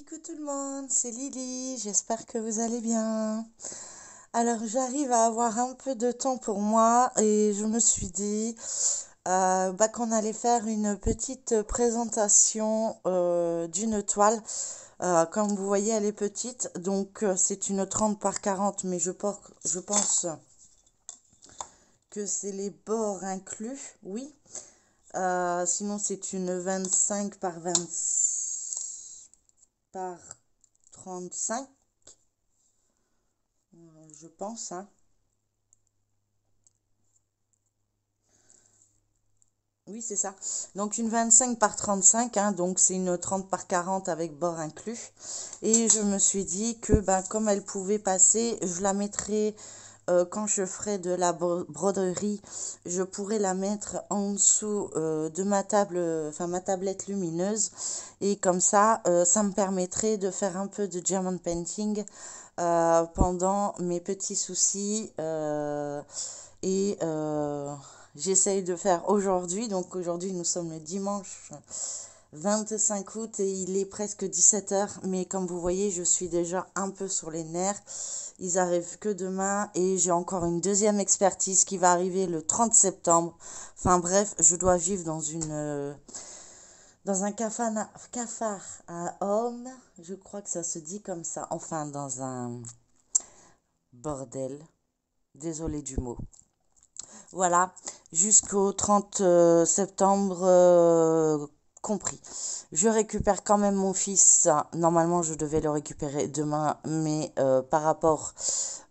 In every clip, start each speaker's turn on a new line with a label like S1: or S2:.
S1: Coucou tout le monde, c'est Lily, j'espère que vous allez bien. Alors j'arrive à avoir un peu de temps pour moi et je me suis dit qu'on allait faire une petite présentation d'une toile. Comme vous voyez, elle est petite, donc c'est une 30 par 40, mais je pense que c'est les bords inclus, oui. Sinon c'est une 25 par 20 par 35. Je pense, hein. Oui, c'est ça. Donc une 25 par 35, hein, donc c'est une 30 par 40 avec bord inclus. Et je me suis dit que comme elle pouvait passer, je la mettrai quand je ferai de la broderie, je pourrais la mettre en dessous de ma table, enfin ma tablette lumineuse. Et comme ça me permettrait de faire un peu de diamond painting pendant mes petits soucis. J'essaye de faire aujourd'hui. Donc aujourd'hui, nous sommes le dimanche 25 août et il est presque 17 heures. Mais comme vous voyez, je suis déjà un peu sur les nerfs. Ils arrivent que demain et j'ai encore une deuxième expertise qui va arriver le 30 septembre. Enfin bref, je dois vivre dans un cafard à hommes. Je crois que ça se dit comme ça. Enfin, dans un bordel. Désolée du mot. Voilà, jusqu'au 30 septembre compris. Je récupère quand même mon fils. Normalement, je devais le récupérer demain, mais par rapport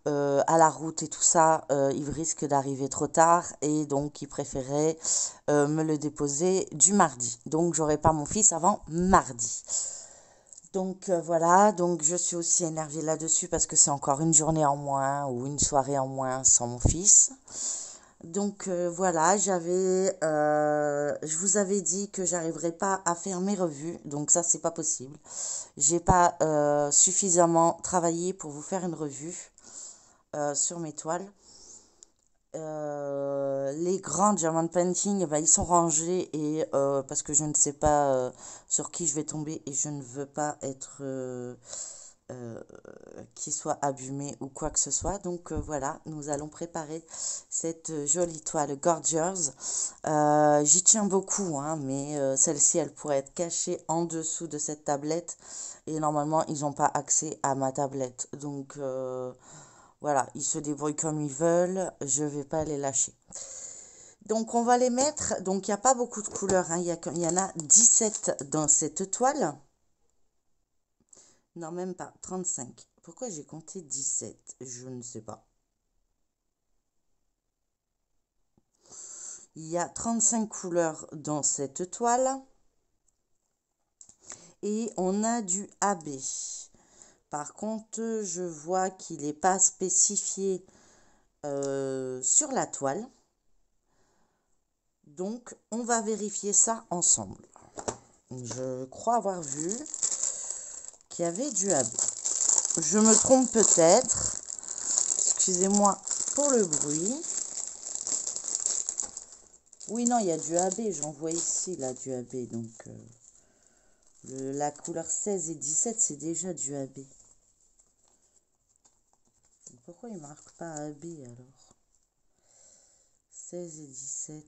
S1: à la route et tout ça, il risque d'arriver trop tard et donc il préférait me le déposer du mardi. Donc, j'aurai pas mon fils avant mardi. Donc voilà, donc je suis aussi énervée là-dessus parce que c'est encore une journée en moins ou une soirée en moins sans mon fils. Donc voilà, je vous avais dit que j'arriverais pas à faire mes revues, donc ça c'est pas possible. J'ai pas suffisamment travaillé pour vous faire une revue sur mes toiles. Les grands diamond painting, ils sont rangés et parce que je ne sais pas sur qui je vais tomber et je ne veux pas être euh, qui soit abîmé ou quoi que ce soit. Donc voilà, nous allons préparer cette jolie toile Gorgeous. J'y tiens beaucoup, hein, mais celle-ci, elle pourrait être cachée en dessous de cette tablette. Et normalement, ils n'ont pas accès à ma tablette. Donc voilà, ils se débrouillent comme ils veulent. Je ne vais pas les lâcher. Donc on va les mettre. Donc il n'y a pas beaucoup de couleurs, hein. Il y en a 17 dans cette toile. Non, même pas. 35. Pourquoi j'ai compté 17? Je ne sais pas. Il y a 35 couleurs dans cette toile. Et on a du AB. Par contre, je vois qu'il n'est pas spécifié sur la toile. Donc, on va vérifier ça ensemble. Je crois avoir vu qu'il y avait du AB. Je me trompe peut-être. Excusez-moi pour le bruit. Oui, non, il y a du AB. J'en vois ici, là, du AB. Donc, la couleur 16 et 17, c'est déjà du AB. Pourquoi il ne marque pas AB, alors? 16 et 17.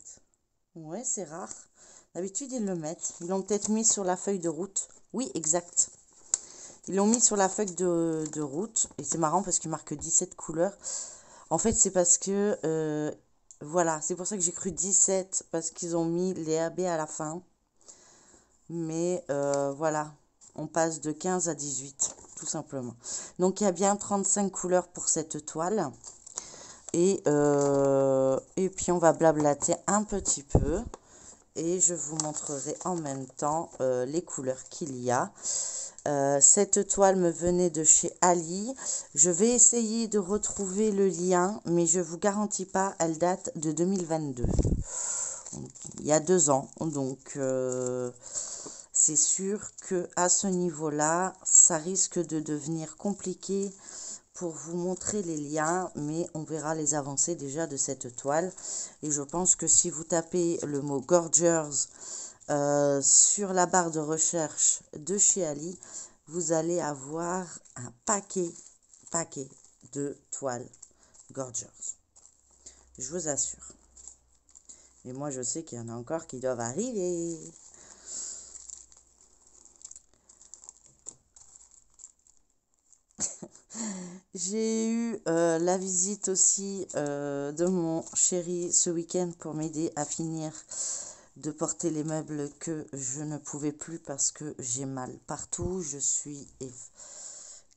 S1: Ouais, c'est rare. D'habitude, ils le mettent. Ils l'ont peut-être mis sur la feuille de route. Oui, exact. Ils l'ont mis sur la feuille de route. Et c'est marrant parce qu'il marque 17 couleurs. En fait, c'est parce que... voilà, c'est pour ça que j'ai cru 17. Parce qu'ils ont mis les AB à la fin. Mais voilà, on passe de 15 à 18, tout simplement. Donc, il y a bien 35 couleurs pour cette toile. Et puis, on va blablater un petit peu. Et je vous montrerai en même temps les couleurs qu'il y a. Cette toile me venait de chez Ali. Je vais essayer de retrouver le lien, mais je ne vous garantis pas, elle date de 2022. Donc, il y a 2 ans. Donc, c'est sûr qu'à ce niveau-là, ça risque de devenir compliqué pour vous montrer les liens, mais on verra les avancées déjà de cette toile. Et je pense que si vous tapez le mot Gorgeous sur la barre de recherche de chez Ali, vous allez avoir un paquet de toiles Gorgeous. Je vous assure. Et moi, je sais qu'il y en a encore qui doivent arriver. J'ai eu la visite aussi de mon chéri ce week-end pour m'aider à finir de porter les meubles que je ne pouvais plus parce que j'ai mal partout. Je suis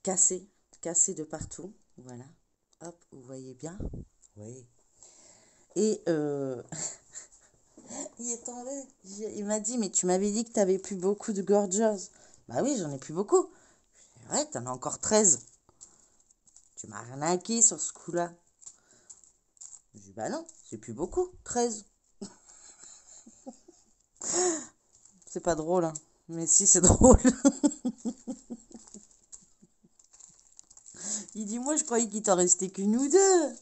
S1: cassée de partout. Voilà. Hop, vous voyez bien? Oui. Et il est tombé. Il m'a dit, mais tu m'avais dit que tu n'avais plus beaucoup de Gorgeous. Bah oui, j'en ai plus beaucoup. Ouais, t'en as encore 13. Tu m'as arnaqué sur ce coup-là. Je dis, bah non, c'est plus beaucoup, 13. C'est pas drôle, hein. Mais si, c'est drôle. Il dit, moi, je croyais qu'il t'en restait qu'une ou deux.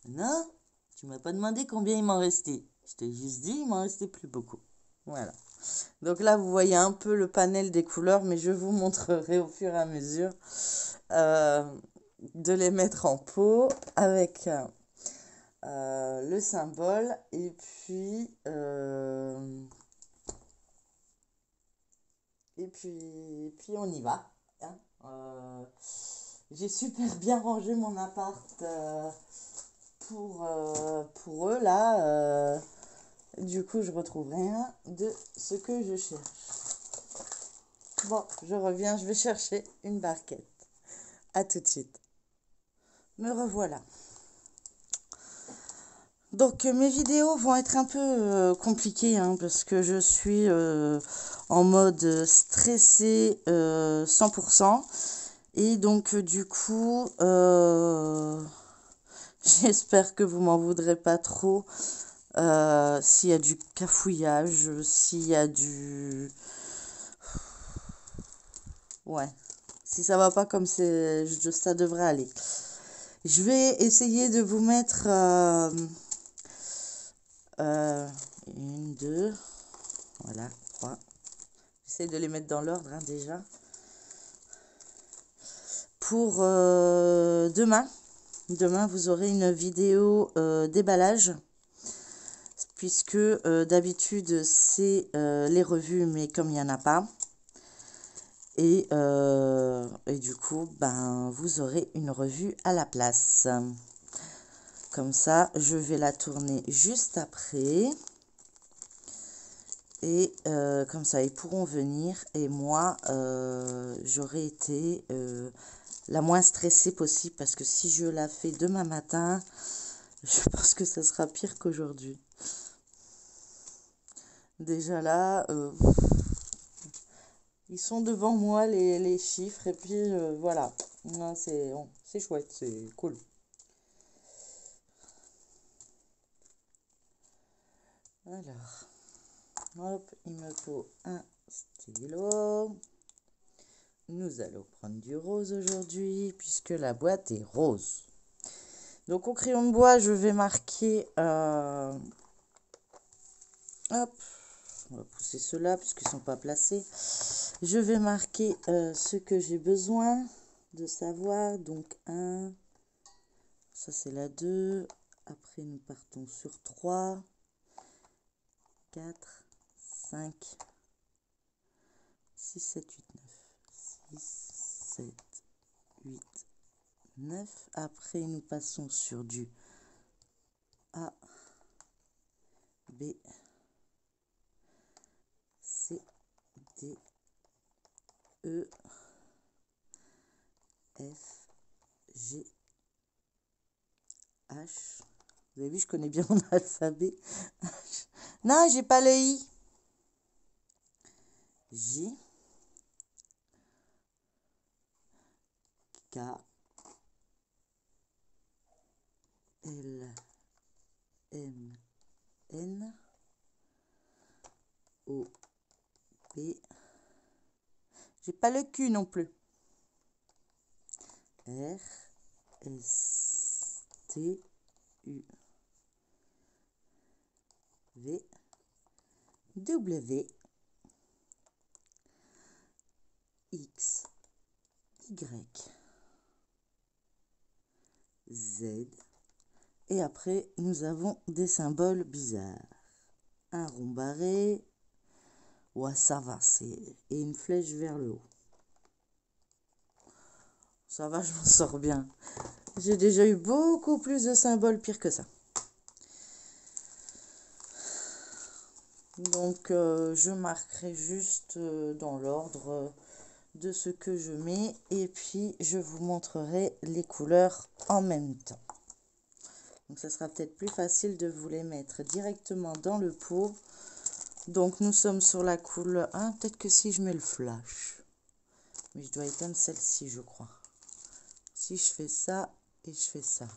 S1: Non, tu m'as pas demandé combien il m'en restait. Je t'ai juste dit, il m'en restait plus beaucoup. Voilà. Donc là, vous voyez un peu le panel des couleurs, mais je vous montrerai au fur et à mesure de les mettre en pot avec le symbole. Et puis, on y va. Hein. J'ai super bien rangé mon appart pour eux là. Du coup, je retrouve rien de ce que je cherche. Bon, je reviens, je vais chercher une barquette. À tout de suite. Me revoilà. Donc, mes vidéos vont être un peu compliquées hein, parce que je suis en mode stressé 100%. Et donc, du coup, j'espère que vous m'en voudrez pas trop. S'il y a du cafouillage, s'il y a du... Ouais, si ça va pas comme ça devrait aller. Je vais essayer de vous mettre... une, deux, voilà, trois. J'essaie de les mettre dans l'ordre hein, déjà. Pour demain. Demain, vous aurez une vidéo déballage. Puisque d'habitude, c'est les revues, mais comme il n'y en a pas. Et du coup, ben, vous aurez une revue à la place. Comme ça, je vais la tourner juste après. Et comme ça, ils pourront venir. Et moi, j'aurai été la moins stressée possible. Parce que si je la fais demain matin, je pense que ça sera pire qu'aujourd'hui. Déjà là, ils sont devant moi les chiffres. Et puis voilà, c'est chouette, c'est cool. Alors, hop, il me faut un stylo. Nous allons prendre du rose aujourd'hui puisque la boîte est rose. Donc au crayon de bois, je vais marquer... hop, on va pousser ceux-là puisqu'ils ne sont pas placés. Je vais marquer ce que j'ai besoin de savoir. Donc 1, ça c'est la 2. Après nous partons sur 3, 4, 5, 6, 7, 8, 9. 6, 7, 8, 9. Après, nous passons sur du A, B, C, D, E, F, G, H. Vous avez vu, je connais bien mon alphabet. Non, j'ai pas le I. J, K, L, M, N, O, P. J'ai pas le Q non plus. R, S, T, U, V, W, X, X, Y, Z. Et après, nous avons des symboles bizarres. Un rond barré. Ouais, ça va, c'est... Et une flèche vers le haut. Ça va, je m'en sors bien. J'ai déjà eu beaucoup plus de symboles pires que ça. Donc, je marquerai juste dans l'ordre de ce que je mets. Et puis, je vous montrerai les couleurs en même temps. Donc, ça sera peut-être plus facile de vous les mettre directement dans le pot. Donc, nous sommes sur la couleur... Ah, peut-être que si je mets le flash. Mais je dois éteindre celle-ci, je crois. Si je fais ça et je fais ça.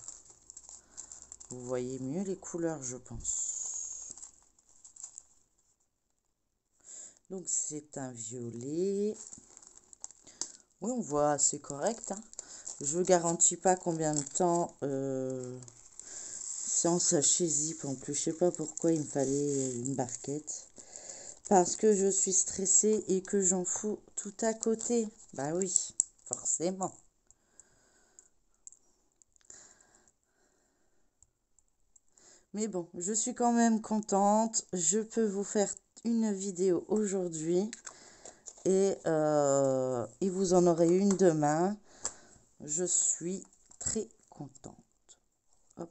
S1: Vous voyez mieux les couleurs, je pense. Donc, c'est un violet. Oui, on voit, c'est correct. Hein. Je ne garantis pas combien de temps... c'est en sachet zip en plus. Je sais pas pourquoi il me fallait une barquette. Parce que je suis stressée et que j'en fous tout à côté. Bah oui, forcément. Mais bon, je suis quand même contente. Je peux vous faire une vidéo aujourd'hui. Et vous en aurez une demain. Je suis très contente. Hop.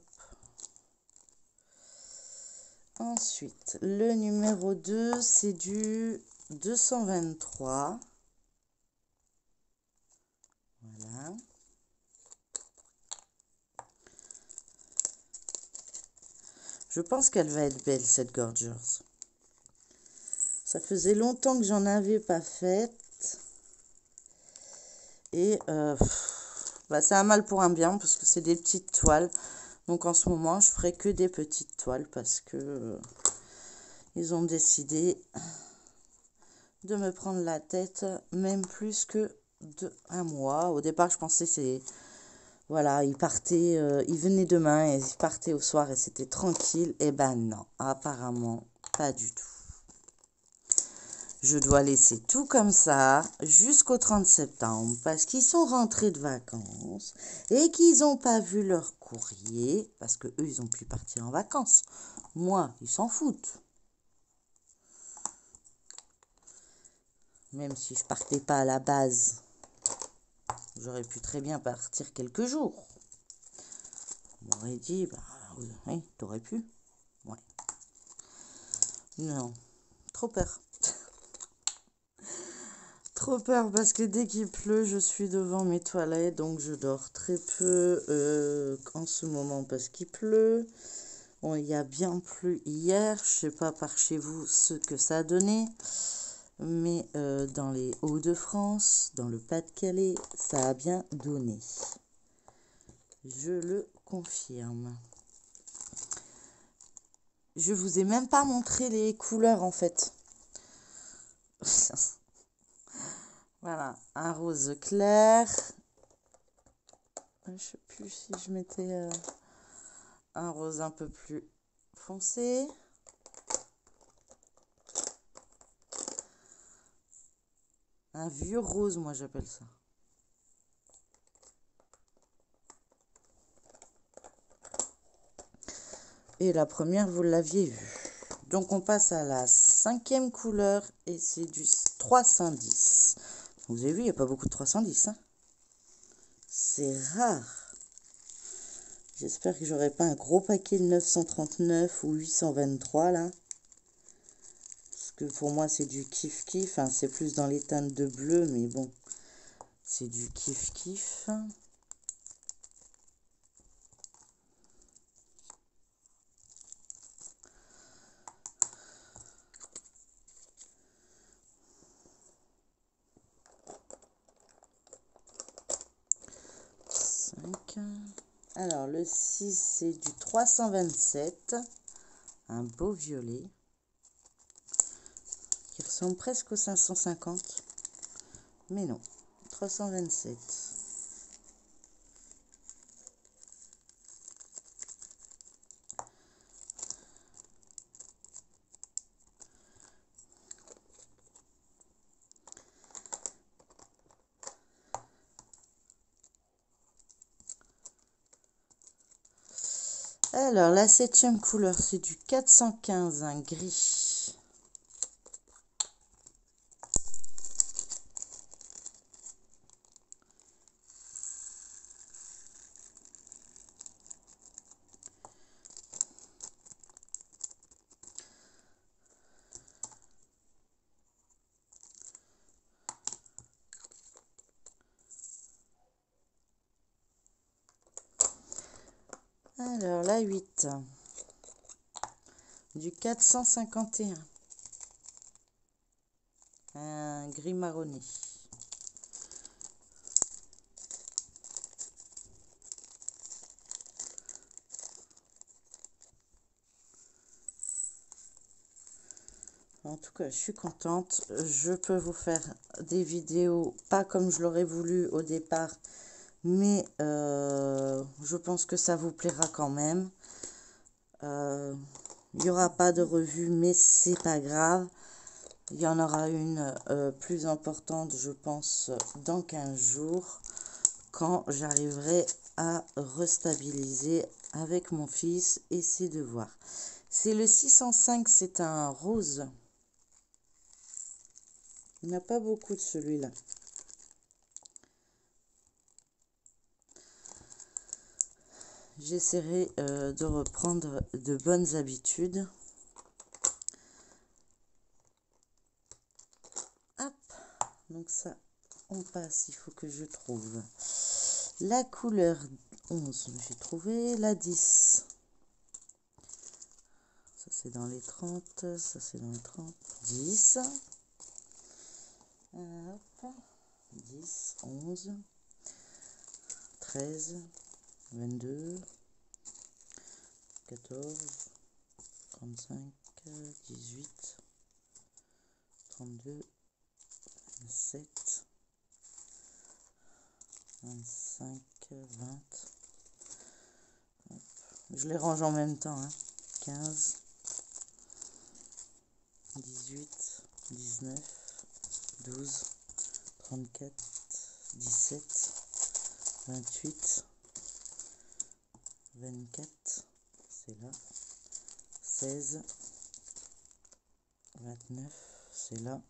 S1: Ensuite, le numéro 2, c'est du 223. Voilà. Je pense qu'elle va être belle, cette Gorgeous. Ça faisait longtemps que j'en avais pas faite. Et bah, c'est un mal pour un bien, parce que c'est des petites toiles. Donc en ce moment, je ferai que des petites toiles, parce que ils ont décidé de me prendre la tête, même plus que un mois. Au départ, je pensais c'est... Voilà, ils partaient, ils venaient demain et ils partaient au soir et c'était tranquille. Et ben non, apparemment, pas du tout. Je dois laisser tout comme ça jusqu'au 30 septembre parce qu'ils sont rentrés de vacances et qu'ils n'ont pas vu leur courrier parce que eux ils ont pu partir en vacances. Moi, ils s'en foutent. Même si je partais pas à la base, j'aurais pu très bien partir quelques jours. On m'aurait dit, bah oui, t'aurais pu. Ouais. Non, trop peur. Trop peur parce que dès qu'il pleut, je suis devant mes toilettes, donc je dors très peu en ce moment parce qu'il pleut. Bon, il y a bien plu hier, je sais pas par chez vous ce que ça a donné, mais dans les Hauts-de-France, dans le Pas-de-Calais, ça a bien donné. Je le confirme. Je vous ai même pas montré les couleurs en fait. Voilà, un rose clair. Je sais plus si je mettais un rose un peu plus foncé. Un vieux rose, moi j'appelle ça. Et la première, vous l'aviez vue. Donc on passe à la 5e couleur et c'est du 310. Vous avez vu, il n'y a pas beaucoup de 310. Hein, c'est rare. J'espère que j'aurai pas un gros paquet de 939 ou 823 là. Parce que pour moi c'est du kiff-kiff. Hein, c'est plus dans les teintes de bleu, mais bon. C'est du kiff-kiff. Alors, le 6, c'est du 327. Un beau violet. Qui ressemble presque au 550. Mais non, 327. Alors, la 7e couleur, c'est du 415, un gris. Alors, la 8, du 451, un gris marronné. En tout cas, je suis contente. Je peux vous faire des vidéos, pas comme je l'aurais voulu au départ, mais je pense que ça vous plaira quand même. Il n'y aura pas de revue, mais c'est pas grave. Il y en aura une plus importante, je pense, dans 15 jours, quand j'arriverai à restabiliser avec mon fils et ses devoirs. C'est le 605, c'est un rose. Il n'y en a pas beaucoup de celui-là. J'essaierai de reprendre de bonnes habitudes. Hop, donc ça, on passe. Il faut que je trouve la couleur 11. J'ai trouvé la 10. Ça, c'est dans les 30. Ça, c'est dans les 30. 10. Hop. 10, 11, 13, 22, 14, 35, 18, 32, 27, 25, 20. Hop. Je les range en même temps. 15, 18, 19, 12, 34, 17, 28, 24, c'est là, 16, 29, c'est là,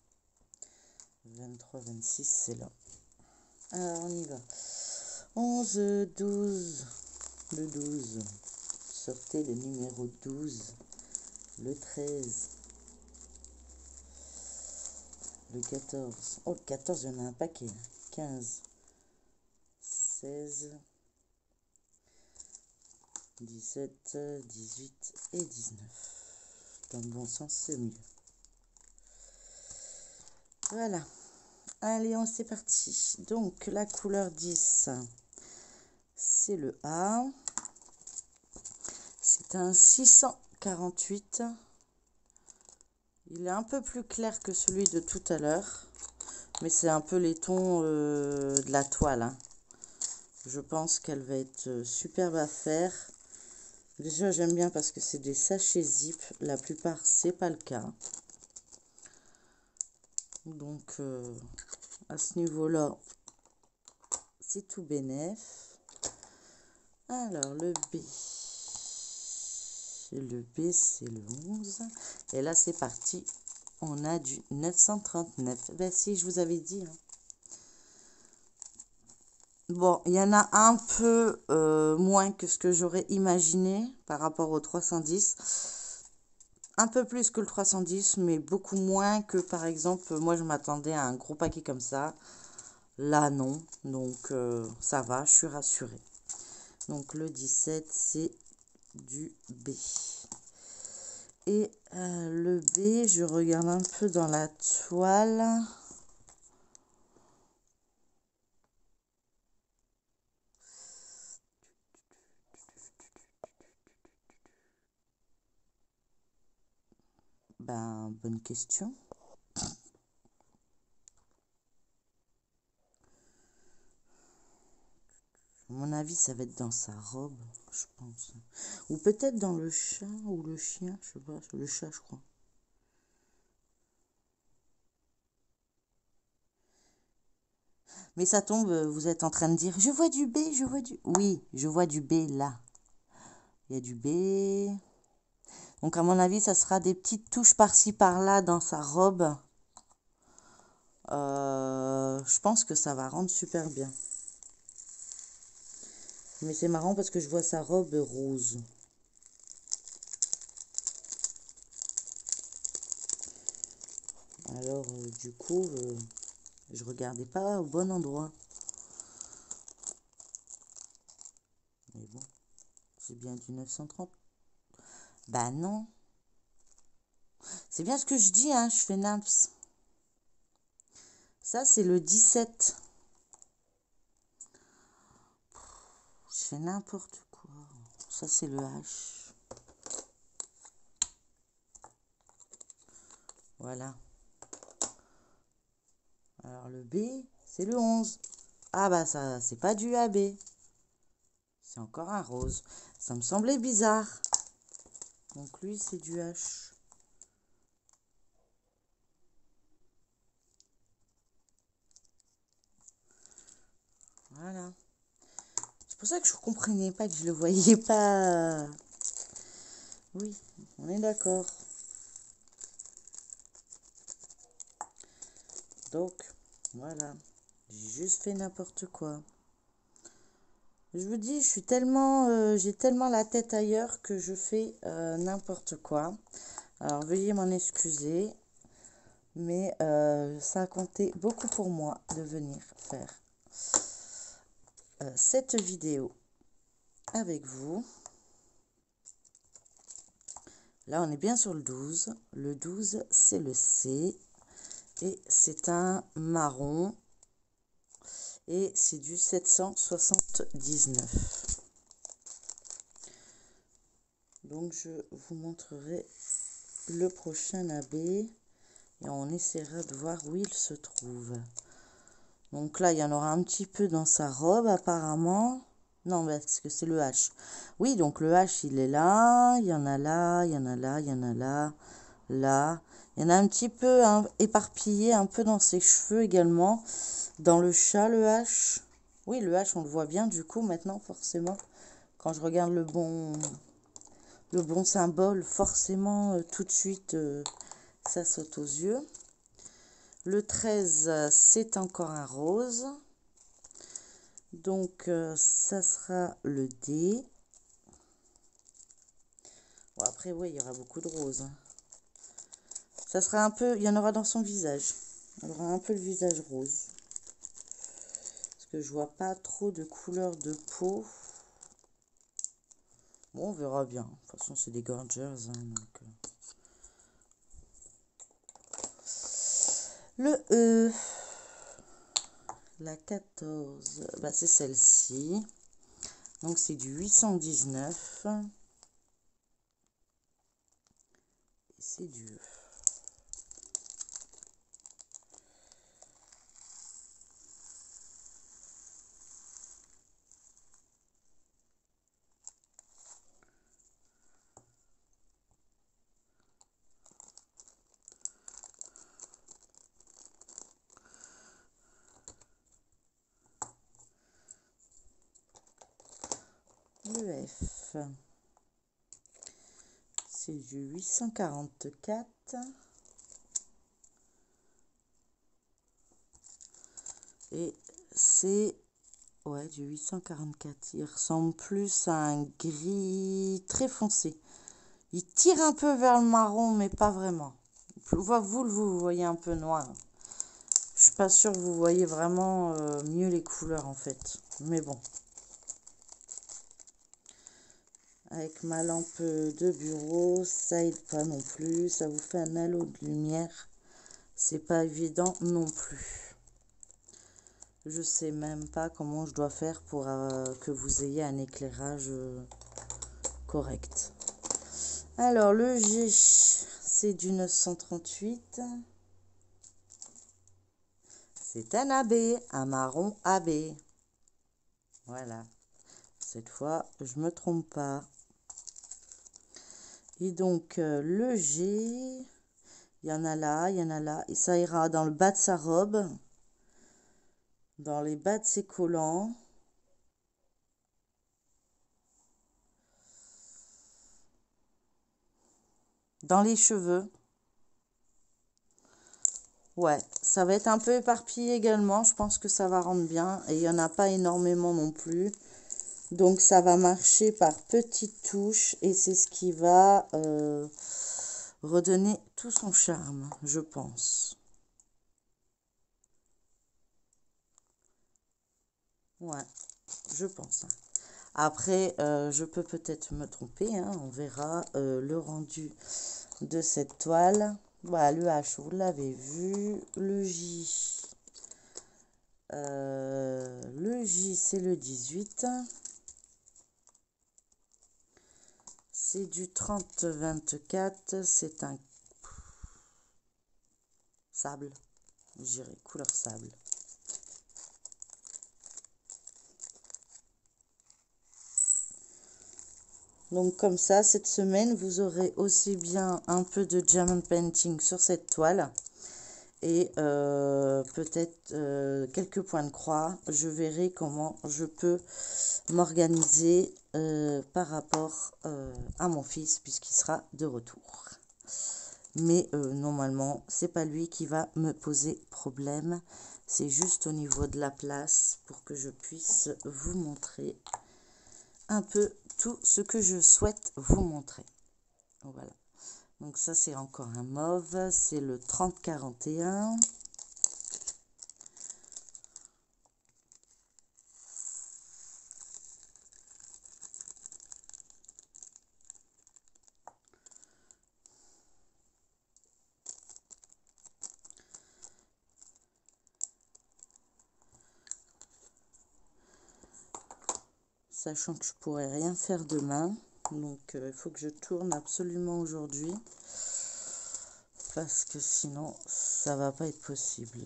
S1: 23, 26, c'est là. Alors, on y va. 11, 12, le 12. Sortez le numéro 12, le 13, le 14. Oh, le 14, il y en a un paquet. 15, 16, 17, 18 et 19. Dans le bon sens, c'est mieux. Voilà. Allez, on c'est parti. Donc, la couleur 10, c'est le A. C'est un 648. Il est un peu plus clair que celui de tout à l'heure. Mais c'est un peu les tons de la toile. Je pense qu'elle va être superbe à faire. Déjà, j'aime bien parce que c'est des sachets zip. La plupart, c'est pas le cas. Donc, à ce niveau-là, c'est tout bénef. Alors, le B. Le B, c'est le 11. Et là, c'est parti. On a du 939. Ben si, je vous avais dit. Bon, il y en a un peu moins que ce que j'aurais imaginé par rapport au 310. Un peu plus que le 310, mais beaucoup moins que, par exemple, moi, je m'attendais à un gros paquet comme ça. Là, non. Donc, ça va, je suis rassurée. Donc, le 17, c'est du B. Et le B, je regarde un peu dans la toile. Ben, bonne question. À mon avis, ça va être dans sa robe, je pense. Ou peut-être dans le chat ou le chien, je sais pas, le chat, je crois. Mais ça tombe, vous êtes en train de dire, je vois du B, je vois du... Oui, je vois du B là. Il y a du B. Donc à mon avis, ça sera des petites touches par-ci par-là dans sa robe. Je pense que ça va rendre super bien. Mais c'est marrant parce que je vois sa robe rose. Alors du coup, je regardais pas au bon endroit. Mais bon, c'est bien du 930. Bah non. C'est bien ce que je dis, hein, je fais naps. Ça, c'est le 17. Je fais n'importe quoi. Ça, c'est le H. Voilà. Alors, le B, c'est le 11. Ah bah ça, c'est pas du AB. C'est encore un rose. Ça me semblait bizarre. Donc lui, c'est du H. Voilà. C'est pour ça que je ne comprenais pas, que je le voyais pas. Oui, on est d'accord. Donc, voilà. J'ai juste fait n'importe quoi. Je vous dis, je suis tellement, j'ai tellement la tête ailleurs que je fais n'importe quoi. Alors, veuillez m'en excuser. Mais ça a compté beaucoup pour moi de venir faire cette vidéo avec vous. Là, on est bien sur le 12. Le 12, c'est le C. Et c'est un marron. Et c'est du 779. Donc, je vous montrerai le prochain AB. Et on essaiera de voir où il se trouve. Donc là, il y en aura un petit peu dans sa robe, apparemment. Non, parce que c'est le H. Oui, donc le H, il est là. Il y en a là, il y en a là, il y en a là, là. Il y en a un petit peu éparpillé, un peu dans ses cheveux également. Dans le chat, le H. Oui, le H, on le voit bien du coup maintenant, forcément. Quand je regarde le bon symbole, forcément, tout de suite, ça saute aux yeux. Le 13, c'est encore un rose. Donc, ça sera le D. Bon, après, oui, il y aura beaucoup de roses. Hein. Ça sera un peu... Il y en aura dans son visage. Il aura un peu le visage rose. Parce que je vois pas trop de couleur de peau. Bon, on verra bien. De toute façon, c'est des gorgers. Hein, donc, Le E. La 14. Bah, c'est celle-ci. Donc, c'est du 819. Et c'est du E. Le F, c'est du 844. Et c'est ouais, du 844. Il ressemble plus à un gris très foncé. Il tire un peu vers le marron, mais pas vraiment. Vous voyez un peu noir. Je suis pas sûre que vous voyez vraiment mieux les couleurs en fait. Mais bon. Avec ma lampe de bureau, ça aide pas non plus. Ça vous fait un halo de lumière. C'est pas évident non plus. Je sais même pas comment je dois faire pour que vous ayez un éclairage correct. Alors le G, c'est du 938. C'est un AB, un marron AB. Voilà. Cette fois, je me trompe pas. Et donc, le G, il y en a là, il y en a là. Et ça ira dans le bas de sa robe. Dans les bas de ses collants. dans les cheveux. Ouais, ça va être un peu éparpillé également. Je pense que ça va rendre bien. Et il n'y en a pas énormément non plus. Donc, ça va marcher par petites touches. Et c'est ce qui va redonner tout son charme, je pense. Ouais, je pense. Après, je peux peut-être me tromper. Hein, on verra le rendu de cette toile. Voilà, le H, vous l'avez vu. Le J. Le J, c'est le 18. C'est du 30-24. C'est un sable. Je dirais couleur sable. Donc comme ça, cette semaine, vous aurez aussi bien un peu de diamond painting sur cette toile. Et peut-être quelques points de croix. Je verrai comment je peux m'organiser par rapport à mon fils puisqu'il sera de retour. Mais normalement, c'est pas lui qui va me poser problème. C'est juste au niveau de la place pour que je puisse vous montrer un peu tout ce que je souhaite vous montrer. Voilà. Donc ça, c'est encore un mauve. C'est le 30-41. Sachant que je pourrais rien faire demain. Donc il faut que je tourne absolument aujourd'hui. Parce que sinon, ça va pas être possible.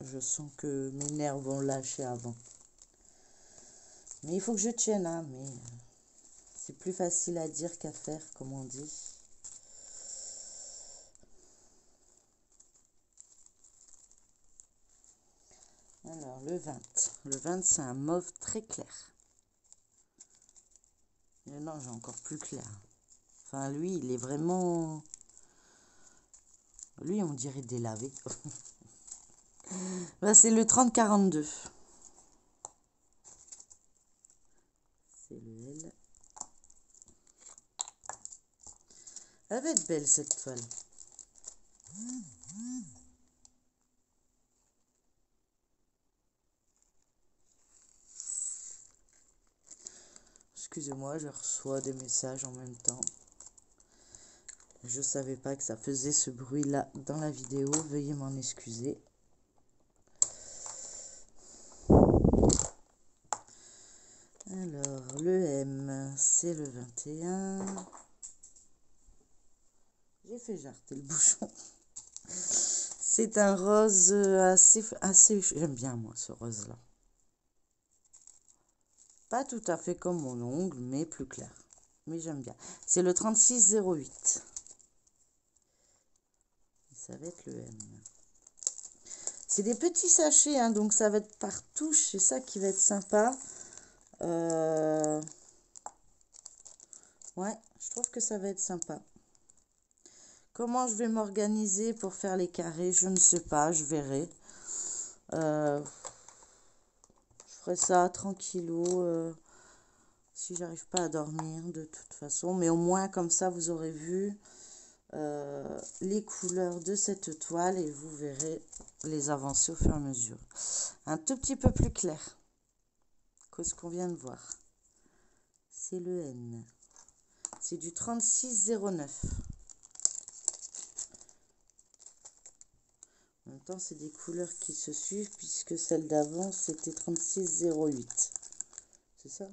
S1: Je sens que mes nerfs vont lâcher avant. Mais il faut que je tienne, hein. Mais c'est plus facile à dire qu'à faire, comme on dit. Alors, le 20. Le 20, c'est un mauve très clair. Et non, j'ai encore plus clair. Enfin, lui, il est vraiment... Lui, on dirait délavé. Là, c'est le 30-42. C'est le L. Elle va être belle, cette toile. Excusez-moi, je reçois des messages en même temps. Je savais pas que ça faisait ce bruit-là dans la vidéo. Veuillez m'en excuser. Alors, le M, c'est le 21. J'ai fait jarter le bouchon. C'est un rose assez... J'aime bien, moi, ce rose-là. Pas tout à fait comme mon ongle, mais plus clair. Mais j'aime bien. C'est le 3608. Ça va être le M. C'est des petits sachets, hein, donc ça va être par touche. C'est ça qui va être sympa. Ouais, je trouve que ça va être sympa. Comment je vais m'organiser pour faire les carrés, je ne sais pas, je verrai. Je ferai ça tranquillou si j'arrive pas à dormir de toute façon. Mais au moins comme ça, vous aurez vu les couleurs de cette toile et vous verrez les avancées au fur et à mesure. Un tout petit peu plus clair que ce qu'on vient de voir. C'est le N. C'est du 3609. En même temps, c'est des couleurs qui se suivent puisque celle d'avant, c'était 3608. C'est ça?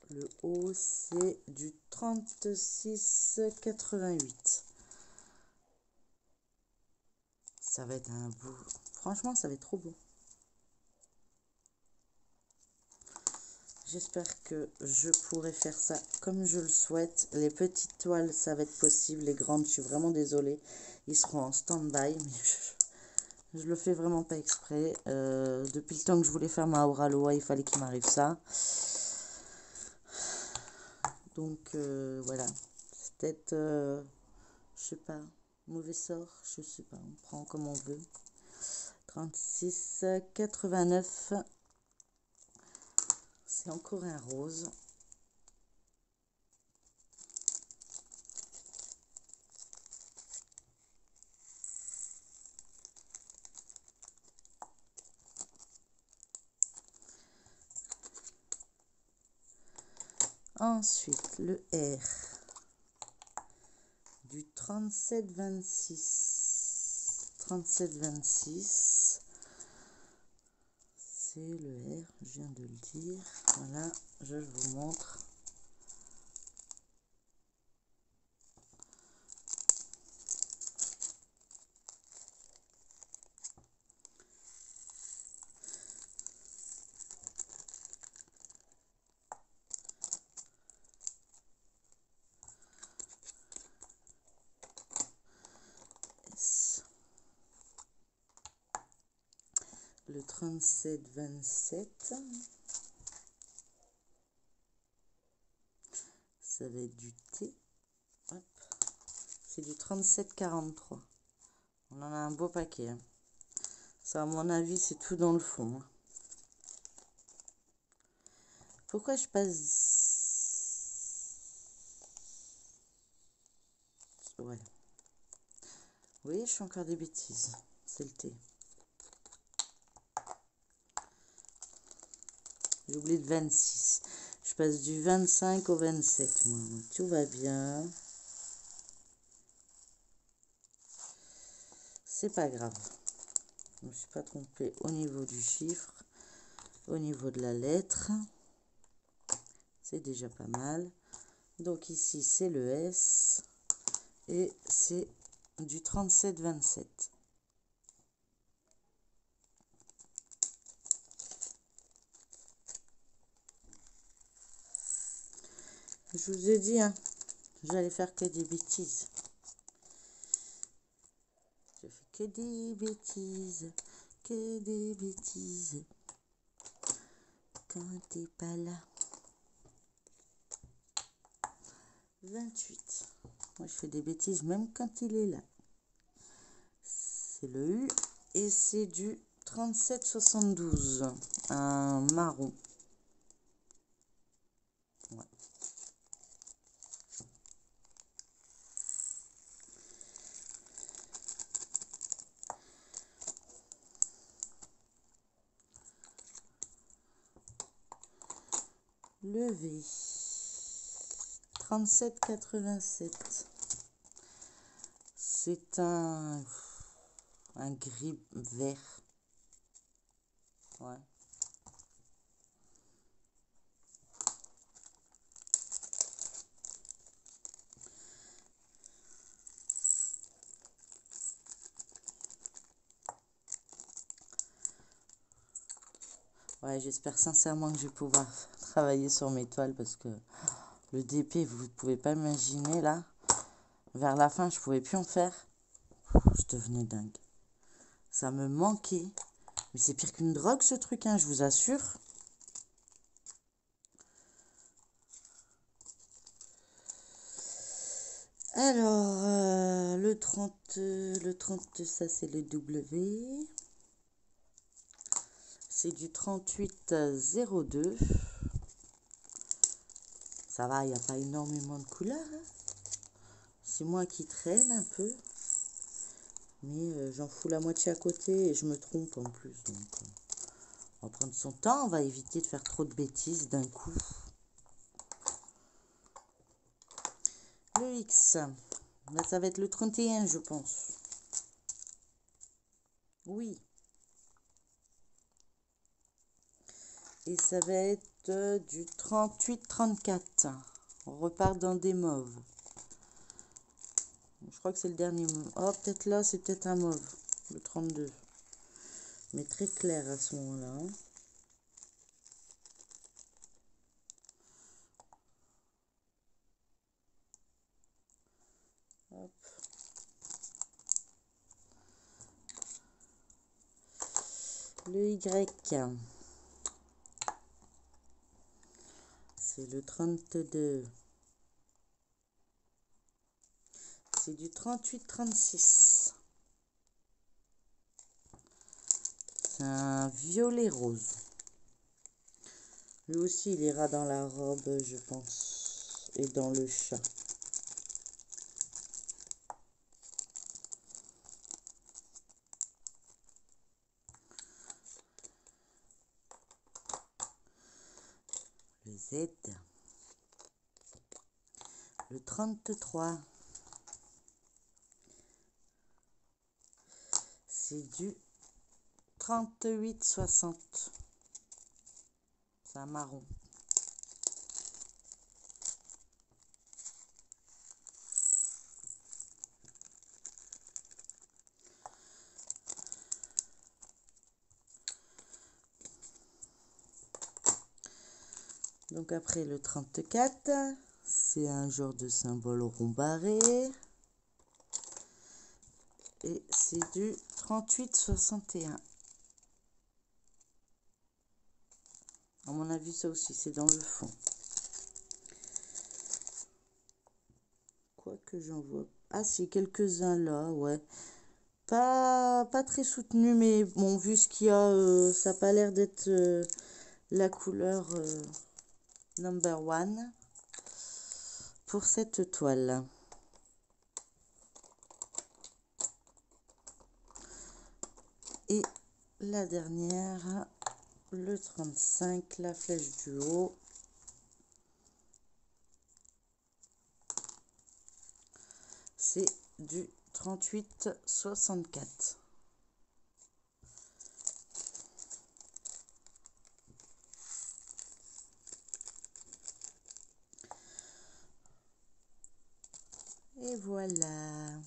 S1: Le haut, c'est du 3688. Ça va être un beau... Franchement, ça va être trop beau. J'espère que je pourrai faire ça comme je le souhaite. Les petites toiles, ça va être possible. Les grandes, je suis vraiment désolée. Ils seront en stand-by. Mais Je le fais vraiment pas exprès. Depuis le temps que je voulais faire ma Aura Loa, il fallait qu'il m'arrive ça. Donc voilà. C'est peut-être, je sais pas, mauvais sort. Je sais pas, on prend comme on veut. 36,89. C'est encore un rose. Ensuite, le R du 37,26. 37,26. C'est le R, je viens de le dire. Voilà, je vous montre. Le 37,27. Ça va être du T. Hop. C'est du 37,43. On en a un beau paquet. Hein. Ça, à mon avis, c'est tout dans le fond. Hein. Pourquoi je passe... Ouais. Oui, je fais encore des bêtises. C'est le T. J'ai oublié le 26. Je passe du 25 au 27, moi. Donc, tout va bien. C'est pas grave. Je ne me suis pas trompée au niveau du chiffre. Au niveau de la lettre. C'est déjà pas mal. Donc ici, c'est le S. Et c'est du 37,27. Je vous ai dit, hein, j'allais faire que des bêtises. Je fais que des bêtises, que des bêtises. Quand t'es pas là. 28. Moi, je fais des bêtises même quand il est là. C'est le U et c'est du 37,72. Un marron. Ouais. Le V. 37,87. C'est un gris vert. Ouais. Ouais, j'espère sincèrement que je vais pouvoir travailler sur mes toiles parce que le DP, vous ne pouvez pas imaginer là. Vers la fin, je pouvais plus en faire. Je devenais dingue. Ça me manquait. Mais c'est pire qu'une drogue ce truc, hein, je vous assure. Alors, le 30, ça c'est le W. C'est du 38,02. Ça va, il n'y a pas énormément de couleurs. Hein. C'est moi qui traîne un peu. Mais j'en fous la moitié à côté et je me trompe en plus. Donc, on va prendre son temps. On va éviter de faire trop de bêtises d'un coup. Le X. Là, ça va être le 31, je pense. Oui. Et ça va être du 38-34. On repart dans des mauves. Je crois que c'est le dernier mauve. Oh, peut-être là, c'est peut-être un mauve. Le 32. Mais très clair à ce moment-là. Hein. Hop. Le Y. C'est le 32. C'est du 38-36. C'est un violet rose. Lui aussi, il ira dans la robe, je pense. Et dans le chat. Le Z. Le 33. C'est du 38-60. C'est un marron. Donc après le 34, c'est un genre de symbole rond barré. Et c'est du 38-61. À mon avis, ça aussi, c'est dans le fond. Quoique j'en vois... Ah, c'est quelques-uns là, ouais. Pas très soutenu, mais bon, vu ce qu'il y a, ça n'a pas l'air d'être la couleur number one pour cette toile. Et la dernière, le 35, la flèche du haut. C'est du 38-64. Et voilà.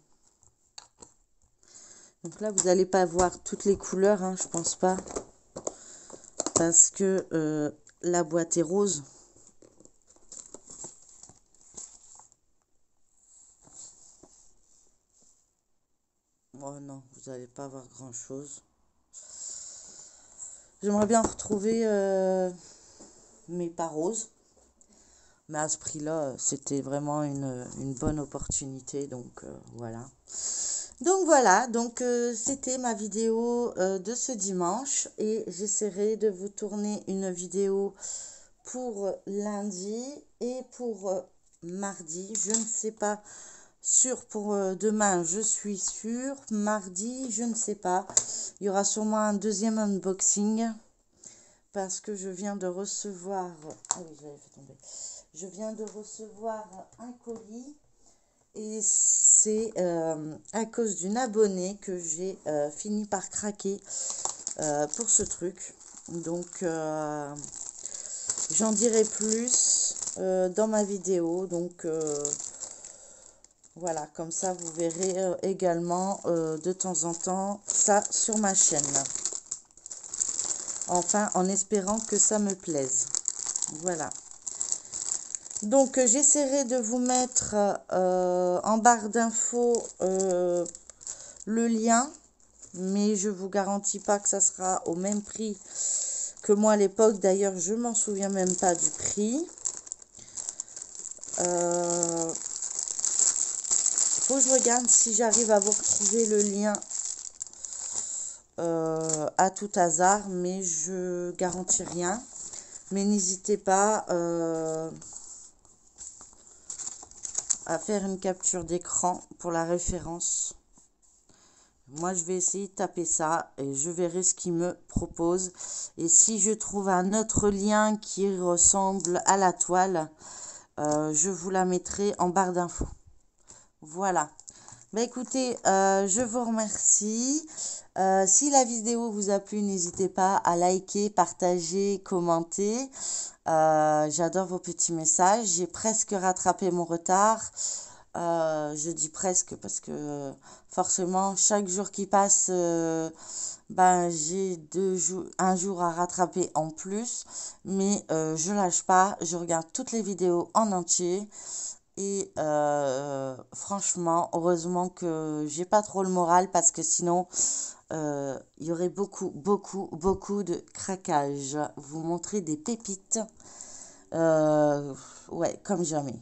S1: Donc là, vous n'allez pas voir toutes les couleurs, hein, je pense pas. Parce que la boîte est rose. Oh non, vous n'allez pas voir grand-chose. J'aimerais bien retrouver mes pas roses. Mais à ce prix-là, c'était vraiment une bonne opportunité. Donc voilà. Donc voilà, donc c'était ma vidéo de ce dimanche. Et j'essaierai de vous tourner une vidéo pour lundi et pour mardi. Je ne sais pas. Sûr pour demain, je suis sûre. Mardi, je ne sais pas. Il y aura sûrement un deuxième unboxing. Parce que je viens de recevoir... Ah oui, j'avais fait tomber. Je viens de recevoir un colis. Et c'est à cause d'une abonnée que j'ai fini par craquer pour ce truc. Donc, j'en dirai plus dans ma vidéo. Donc... voilà, comme ça, vous verrez également de temps en temps ça sur ma chaîne. Enfin, en espérant que ça me plaise. Voilà. Donc, j'essaierai de vous mettre en barre d'infos le lien. Mais je ne vous garantis pas que ça sera au même prix que moi à l'époque. D'ailleurs, je ne m'en souviens même pas du prix. Faut que je regarde si j'arrive à vous retrouver le lien à tout hasard, mais je garantis rien. Mais n'hésitez pas à faire une capture d'écran pour la référence. Moi, je vais essayer de taper ça et je verrai ce qu'il me propose. Et si je trouve un autre lien qui ressemble à la toile, je vous la mettrai en barre d'infos. Voilà. Bah écoutez, je vous remercie. Si la vidéo vous a plu, n'hésitez pas à liker, partager, commenter. J'adore vos petits messages. J'ai presque rattrapé mon retard. Je dis presque parce que forcément, chaque jour qui passe, ben, j'ai un jour à rattraper en plus. Mais je lâche pas. Je regarde toutes les vidéos en entier. Et franchement, heureusement que j'ai pas trop le moral parce que sinon, il y aurait beaucoup de craquage. Vous montrer des pépites. Ouais, comme jamais.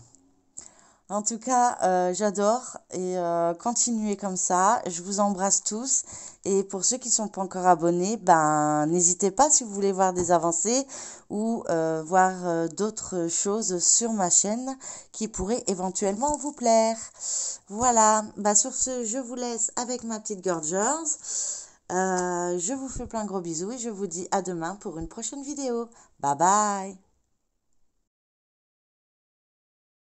S1: En tout cas, j'adore et continuez comme ça. Je vous embrasse tous. Et pour ceux qui ne sont pas encore abonnés, ben n'hésitez pas si vous voulez voir des avancées ou voir d'autres choses sur ma chaîne qui pourraient éventuellement vous plaire. Voilà, bah sur ce, je vous laisse avec ma petite gorgeuse. Je vous fais plein de gros bisous et je vous dis à demain pour une prochaine vidéo. Bye bye!